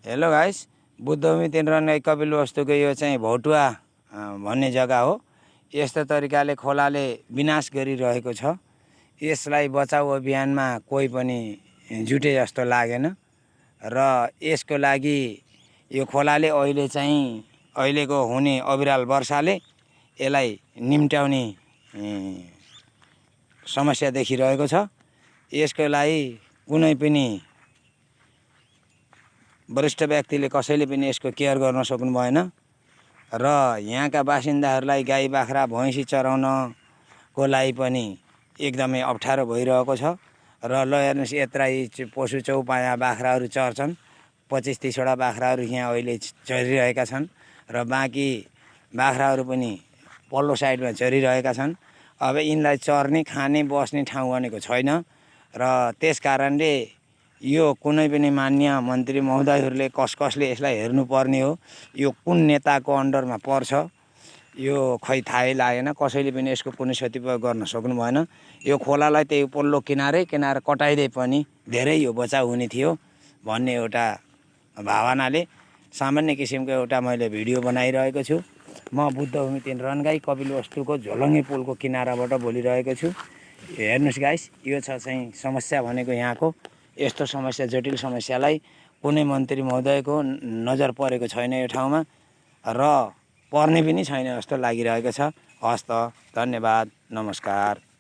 Hello guys, बुद्धभूमि 3 रनगाई Kapil वस्तुको यो चाहिँ भौटुवा भन्ने जग्गा हो। यस्तो तरिकाले खोलाले विनाश गरिरहेको छ। यसलाई बचाउ अभियानमा कोही पनि जुटे जस्तो लागेन र यसको लागि यो खोलाले अहिलेको हुने अविरल वर्षाले यसलाई निम्त्याउने समस्या देखिरहेको छ। यसको लागि कुनै पनि वरिष्ठ व्यक्तिले कसैले पनि यसको केयर गर्न सक्नु भएन र यहाँका बासिन्दाहरूलाई गाई बाख्रा भैँसी चराउनको लागि पनि एकदमै अप्ठ्यारो भइरहेको छ। र ल हेर्नुहोस्, यत्रा पशु चौपाया बाख्राहरू चर्छन्। 25-30 वटा बाख्राहरू यहाँ अहिले चरिरहेका छन् र बाँकी बाख्राहरू पनि पल्लो साइडमा चरिरहेका छन्। अब यिनलाई चर्ने खाने बस्ने ठाउँ भनेको छैन र त्यस कारणले यो कुनै पनि मान्य मन्त्री महोदयहरूले कसले यसलाई हेर्नुपर्ने हो, यो कुन नेताको अन्डरमा पर्छ, यो खै थाहै लागेन। कसैले पनि यसको कुनै सदुपयोग गर्न सक्नु भएन। यो खोलालाई त्यही पल्लो किनार कटाइदिए पनि धेरै यो बचाउ हुने थियो भन्ने एउटा भावनाले सामान्य किसिमको एउटा मैले भिडियो बनाइरहेको छु। म बुद्धभूमि 3 रनगाई कपिल वस्तुको झोलङ्गे पुलको किनाराबाट बोलिरहेको छु। हेर्नुहोस् गाइस, यो छ चाहिँ समस्या भनेको यहाँको। यस्तो समस्या, जटिल समस्यालाई कुनै मन्त्री महोदयको नजर परेको छैन यो ठाउँमा र पर्ने पनि छैन जस्तो लागिरहेको छ। हस् त, धन्यवाद, नमस्कार।